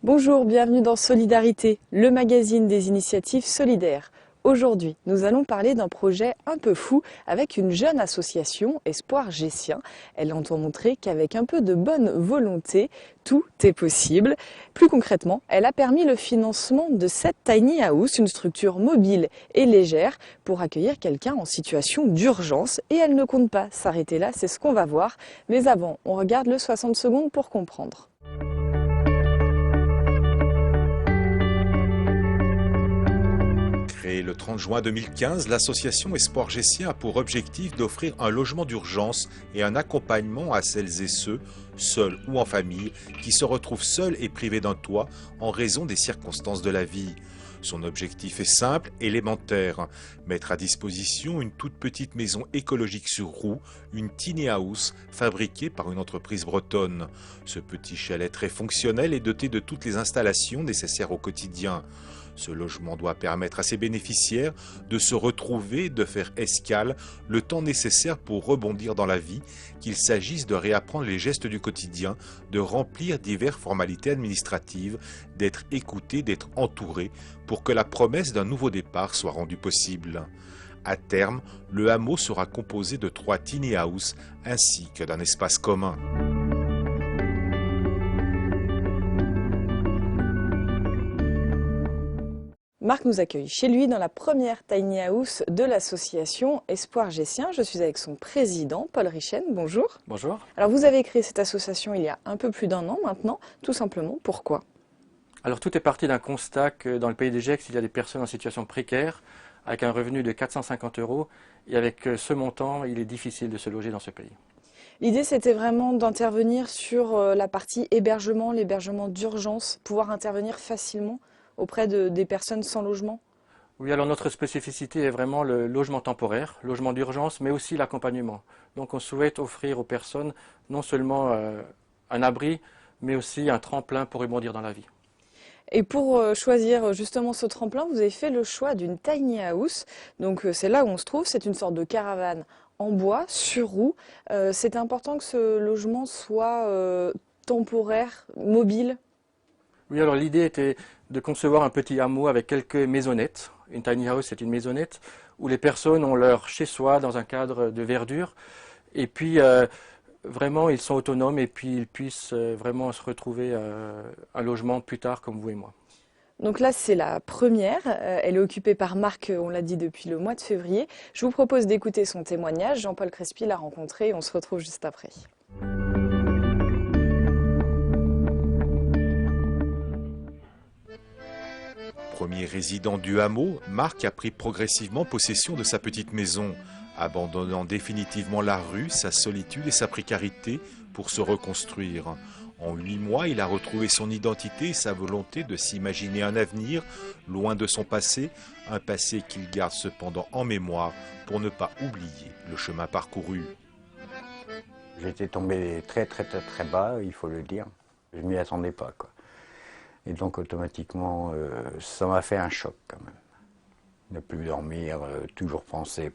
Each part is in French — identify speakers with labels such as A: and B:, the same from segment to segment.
A: Bonjour, bienvenue dans Solidarité, le magazine des initiatives solidaires. Aujourd'hui, nous allons parler d'un projet un peu fou avec une jeune association, Espoir Gessien. Elle entend montrer qu'avec un peu de bonne volonté, tout est possible. Plus concrètement, elle a permis le financement de 7 tiny house, une structure mobile et légère pour accueillir quelqu'un en situation d'urgence. Et elle ne compte pas s'arrêter là, c'est ce qu'on va voir. Mais avant, on regarde le 60 secondes pour comprendre.
B: Créée le 30 juin 2015, l'association Espoir Gessien a pour objectif d'offrir un logement d'urgence et un accompagnement à celles et ceux, seuls ou en famille, qui se retrouvent seuls et privés d'un toit en raison des circonstances de la vie. Son objectif est simple, élémentaire, mettre à disposition une toute petite maison écologique sur roues, une tiny house fabriquée par une entreprise bretonne. Ce petit chalet très fonctionnel est doté de toutes les installations nécessaires au quotidien. Ce logement doit permettre à ses bénéficiaires de se retrouver, de faire escale, le temps nécessaire pour rebondir dans la vie, qu'il s'agisse de réapprendre les gestes du quotidien, de remplir diverses formalités administratives, d'être écouté, d'être entouré, pour que la promesse d'un nouveau départ soit rendue possible. À terme, le hameau sera composé de 3 tiny house ainsi que d'un espace commun.
A: Marc nous accueille chez lui dans la première tiny house de l'association Espoir Gessien. Je suis avec son président, Paul Richen. Bonjour.
C: Bonjour.
A: Alors vous avez créé cette association il y a un peu plus d'1 an maintenant. Tout simplement, pourquoi?
C: Alors tout est parti d'un constat que dans le pays des Gex, il y a des personnes en situation précaire avec un revenu de 450 € et avec ce montant, il est difficile de se loger dans ce pays.
A: L'idée, c'était vraiment d'intervenir sur la partie hébergement, l'hébergement d'urgence, pouvoir intervenir facilement auprès des personnes sans logement.
C: Oui, alors notre spécificité est vraiment le logement temporaire, logement d'urgence, mais aussi l'accompagnement. Donc on souhaite offrir aux personnes non seulement un abri, mais aussi un tremplin pour rebondir dans la vie.
A: Et pour choisir justement ce tremplin, vous avez fait le choix d'une tiny house. Donc c'est là où on se trouve, c'est une sorte de caravane en bois, sur roue. C'est important que ce logement soit temporaire, mobile.
C: Oui, alors l'idée était de concevoir un petit hameau avec quelques maisonnettes. Une tiny house, c'est une maisonnette où les personnes ont leur chez-soi dans un cadre de verdure. Et puis, vraiment, ils sont autonomes et puis ils puissent vraiment se retrouver un logement plus tard, comme vous et moi.
A: Donc là, c'est la première. Elle est occupée par Marc, on l'a dit, depuis le mois de février. Je vous propose d'écouter son témoignage. Jean-Paul Crespi l'a rencontré et on se retrouve juste après.
B: Premier résident du hameau, Marc a pris progressivement possession de sa petite maison, abandonnant définitivement la rue, sa solitude et sa précarité pour se reconstruire. En 8 mois, il a retrouvé son identité et sa volonté de s'imaginer un avenir loin de son passé, un passé qu'il garde cependant en mémoire pour ne pas oublier le chemin parcouru.
D: J'étais tombé très bas, il faut le dire. Je ne m'y attendais pas, quoi. Et donc automatiquement, ça m'a fait un choc quand même. Ne plus dormir, toujours penser.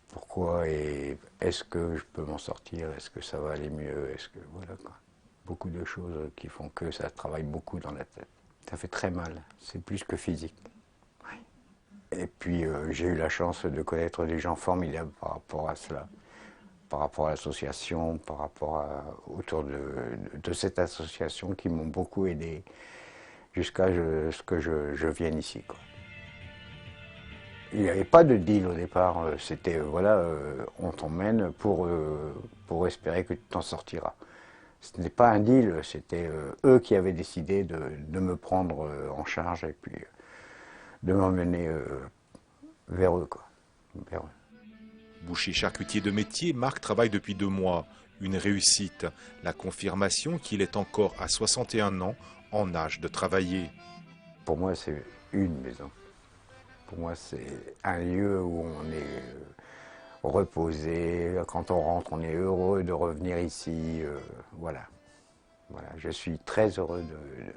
D: Pourquoi et est-ce que je peux m'en sortir? Est-ce que ça va aller mieux? Est-ce que voilà quoi. Beaucoup de choses qui font que ça travaille beaucoup dans la tête. Ça fait très mal, c'est plus que physique. Oui. Et puis j'ai eu la chance de connaître des gens formidables par rapport à cela. Par rapport à l'association, par rapport autour de cette association qui m'ont beaucoup aidé jusqu'à ce que je vienne ici, quoi. Il n'y avait pas de deal au départ, c'était voilà, on t'emmène pour espérer que tu t'en sortiras. Ce n'est pas un deal, c'était eux qui avaient décidé de me prendre en charge et puis de m'emmener vers eux, quoi. Vers eux.
B: Boucher charcutier de métier, Marc travaille depuis 2 mois. Une réussite, la confirmation qu'il est encore à 61 ans en âge de travailler.
D: Pour moi, c'est une maison. Pour moi, c'est un lieu où on est reposé. Quand on rentre, on est heureux de revenir ici. Voilà. Je suis très heureux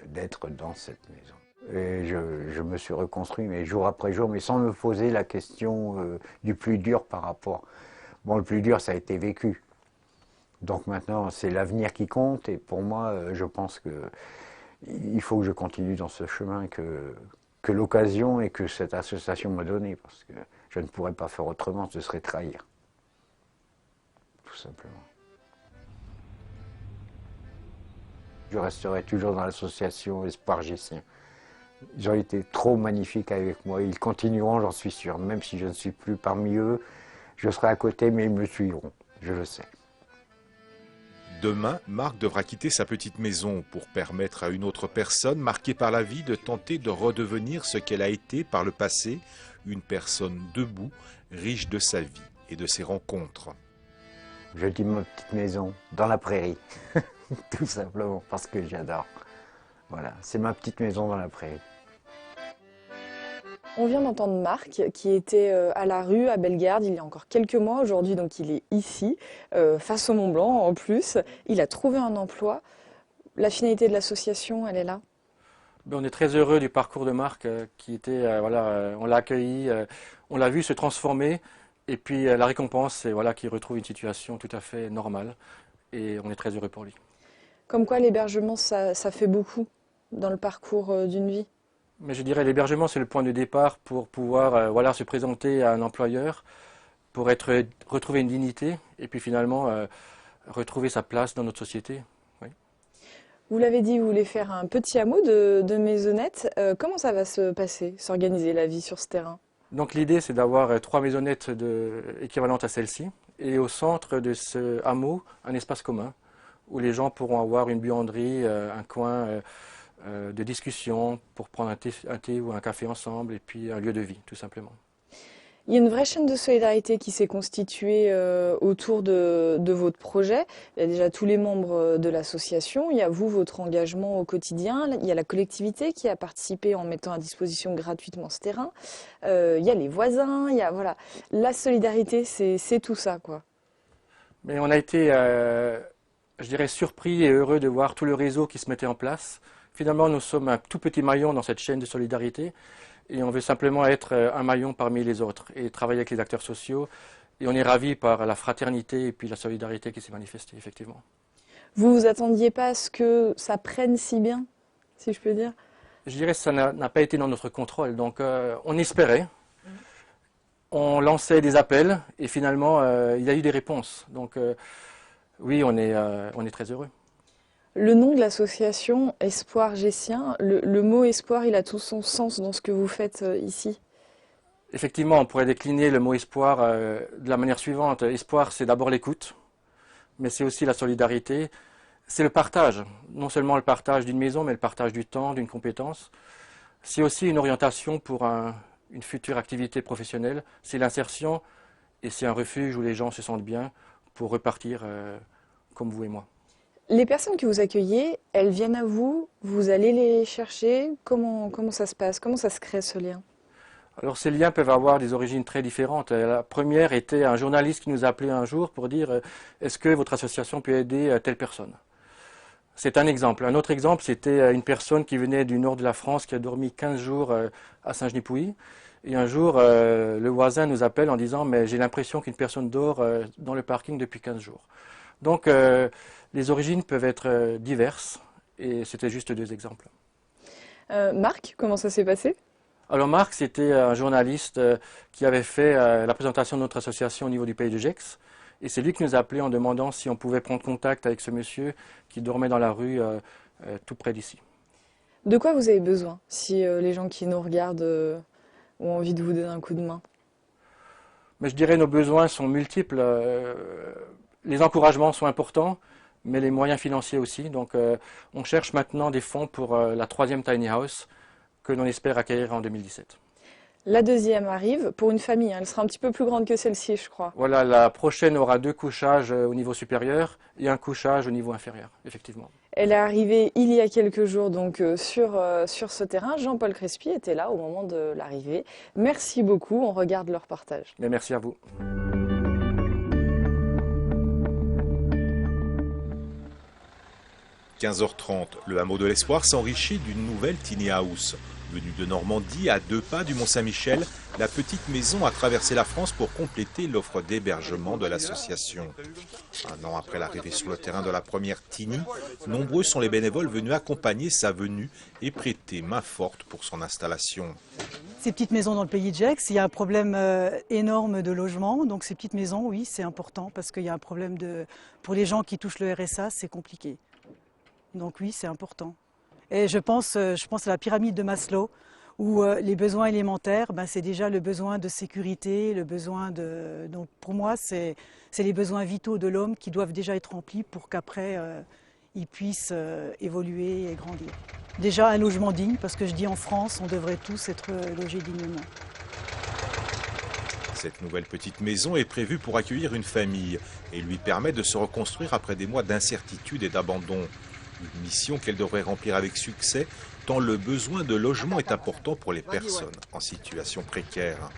D: d'être dans cette maison. Et je me suis reconstruit, mais jour après jour, mais sans me poser la question du plus dur par rapport. Bon, le plus dur, ça a été vécu. Donc maintenant, c'est l'avenir qui compte, et pour moi, je pense qu'il faut que je continue dans ce chemin que l'occasion et que cette association m'a donné, parce que je ne pourrais pas faire autrement, ce serait trahir. Tout simplement. Je resterai toujours dans l'association Espoir Gessien. Ils ont été trop magnifiques avec moi, ils continueront, j'en suis sûr. Même si je ne suis plus parmi eux, je serai à côté, mais ils me suivront, je le sais.
B: Demain, Marc devra quitter sa petite maison pour permettre à une autre personne marquée par la vie de tenter de redevenir ce qu'elle a été par le passé, une personne debout, riche de sa vie et de ses rencontres.
D: Je dis ma petite maison, dans la prairie, tout simplement, parce que j'adore. Voilà, c'est ma petite maison dans la prairie.
A: On vient d'entendre Marc qui était à la rue à Bellegarde il y a encore quelques mois. Aujourd'hui, donc il est ici, face au Mont Blanc en plus. Il a trouvé un emploi. La finalité de l'association, elle est là.
C: On est très heureux du parcours de Marc qui était, on l'a accueilli, on l'a vu se transformer. Et puis la récompense, c'est qu'il retrouve une situation tout à fait normale. Et on est très heureux pour lui.
A: Comme quoi l'hébergement, ça fait beaucoup dans le parcours d'une vie.
C: Mais je dirais l'hébergement, c'est le point de départ pour pouvoir se présenter à un employeur, pour retrouver une dignité et puis finalement retrouver sa place dans notre société. Oui.
A: Vous l'avez dit, vous voulez faire un petit hameau de maisonnettes. Comment ça va se passer, s'organiser la vie sur ce terrain?
C: Donc l'idée, c'est d'avoir 3 maisonnettes équivalentes à celle-ci et au centre de ce hameau, un espace commun où les gens pourront avoir une buanderie, un coin de discussion pour prendre un thé ou un café ensemble et puis un lieu de vie, tout simplement.
A: Il y a une vraie chaîne de solidarité qui s'est constituée autour de votre projet. Il y a déjà tous les membres de l'association, il y a vous, votre engagement au quotidien, il y a la collectivité qui a participé en mettant à disposition gratuitement ce terrain, il y a les voisins, il y a, voilà. La solidarité, c'est tout ça, quoi.
C: Mais on a été, je dirais, surpris et heureux de voir tout le réseau qui se mettait en place. Finalement, nous sommes un tout petit maillon dans cette chaîne de solidarité et on veut simplement être un maillon parmi les autres et travailler avec les acteurs sociaux. Et on est ravis par la fraternité et puis la solidarité qui s'est manifestée, effectivement.
A: Vous vous attendiez pas à ce que ça prenne si bien, si je peux dire?
C: Je dirais que ça n'a pas été dans notre contrôle. Donc on espérait, on lançait des appels et finalement il y a eu des réponses. Donc oui, on est très heureux.
A: Le nom de l'association Espoir Gessien, le mot espoir, il a tout son sens dans ce que vous faites ici.
C: Effectivement, on pourrait décliner le mot espoir de la manière suivante. Espoir, c'est d'abord l'écoute, mais c'est aussi la solidarité. C'est le partage, non seulement le partage d'une maison, mais le partage du temps, d'une compétence. C'est aussi une orientation pour une future activité professionnelle. C'est l'insertion et c'est un refuge où les gens se sentent bien pour repartir comme vous et moi.
A: Les personnes que vous accueillez, elles viennent à vous, vous allez les chercher, comment ça se passe, comment ça se crée ce lien?
C: Alors ces liens peuvent avoir des origines très différentes. La première était un journaliste qui nous a appelé un jour pour dire est-ce que votre association peut aider telle personne? C'est un exemple. Un autre exemple, c'était une personne qui venait du nord de la France qui a dormi 15 jours à Saint-Genis-Pouilly. Et un jour, le voisin nous appelle en disant mais j'ai l'impression qu'une personne dort dans le parking depuis 15 jours. Donc les origines peuvent être diverses et c'était juste 2 exemples.
A: Marc, comment ça s'est passé?
C: Alors Marc, c'était un journaliste qui avait fait la présentation de notre association au niveau du pays de Gex. Et c'est lui qui nous a appelé en demandant si on pouvait prendre contact avec ce monsieur qui dormait dans la rue tout près d'ici.
A: De quoi vous avez besoin si les gens qui nous regardent ont envie de vous donner un coup de main?
C: Mais je dirais nos besoins sont multiples. Les encouragements sont importants, mais les moyens financiers aussi. Donc on cherche maintenant des fonds pour la 3e Tiny House que l'on espère acquérir en 2017.
A: La deuxième arrive pour une famille, hein. Elle sera un petit peu plus grande que celle-ci, je crois.
C: Voilà, la prochaine aura 2 couchages au niveau supérieur et un couchage au niveau inférieur, effectivement.
A: Elle est arrivée il y a quelques jours donc sur ce terrain. Jean-Paul Crespi était là au moment de l'arrivée. Merci beaucoup, on regarde leur partage.
C: Mais merci à vous.
B: « 15h30, le hameau de l'espoir s'enrichit d'une nouvelle tiny house. Venue de Normandie, à 2 pas du Mont-Saint-Michel, la petite maison a traversé la France pour compléter l'offre d'hébergement de l'association. Un an après l'arrivée sur le terrain de la première Tini, nombreux sont les bénévoles venus accompagner sa venue et prêter main forte pour son installation.
E: Ces petites maisons dans le pays de Gex, il y a un problème énorme de logement. Donc ces petites maisons, oui, c'est important parce qu'il y a un problème pour les gens qui touchent le RSA, c'est compliqué. Donc oui, c'est important. Et je pense à la pyramide de Maslow, où les besoins élémentaires, c'est déjà le besoin de sécurité, le besoin de... Donc pour moi, c'est les besoins vitaux de l'homme qui doivent déjà être remplis pour qu'après, il puisse évoluer et grandir. Déjà un logement digne, parce que je dis en France, on devrait tous être logés dignement.
B: Cette nouvelle petite maison est prévue pour accueillir une famille et lui permet de se reconstruire après des mois d'incertitude et d'abandon. Une mission qu'elle devrait remplir avec succès, tant le besoin de logement est important pour les personnes en situation précaire.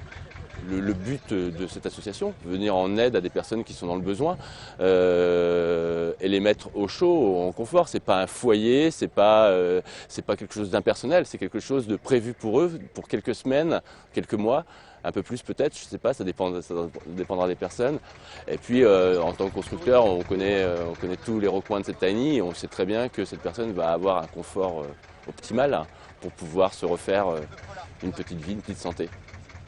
F: Le but de cette association, venir en aide à des personnes qui sont dans le besoin et les mettre au chaud, en confort. C'est pas un foyer, c'est pas quelque chose d'impersonnel, c'est quelque chose de prévu pour eux, pour quelques semaines, quelques mois, un peu plus peut-être, je sais pas, ça dépendra des personnes. Et puis en tant que constructeur, on connaît tous les recoins de cette tiny et on sait très bien que cette personne va avoir un confort optimal pour pouvoir se refaire une petite vie, une petite santé.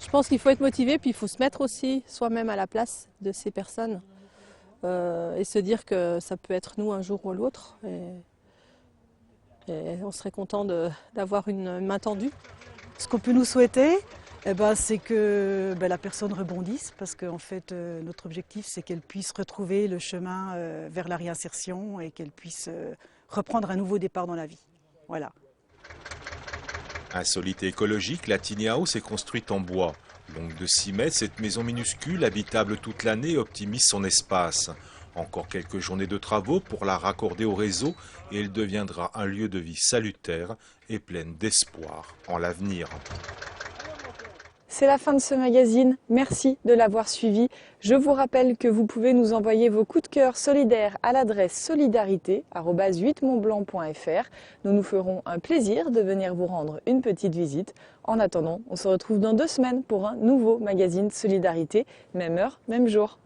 G: Je pense qu'il faut être motivé, puis il faut se mettre aussi soi-même à la place de ces personnes et se dire que ça peut être nous un jour ou l'autre. Et on serait content d'avoir une main tendue.
E: Ce qu'on peut nous souhaiter, c'est que la personne rebondisse, parce qu'en fait, notre objectif, c'est qu'elle puisse retrouver le chemin vers la réinsertion et qu'elle puisse reprendre un nouveau départ dans la vie. Voilà.
B: Insolite et écologique, la Tiny House est construite en bois. Longue de 6 mètres, cette maison minuscule, habitable toute l'année, optimise son espace. Encore quelques journées de travaux pour la raccorder au réseau et elle deviendra un lieu de vie salutaire et pleine d'espoir en l'avenir.
A: C'est la fin de ce magazine, merci de l'avoir suivi. Je vous rappelle que vous pouvez nous envoyer vos coups de cœur solidaires à l'adresse solidarité@8montblanc.fr. Nous nous ferons un plaisir de venir vous rendre une petite visite. En attendant, on se retrouve dans 2 semaines pour un nouveau magazine Solidarité, même heure, même jour.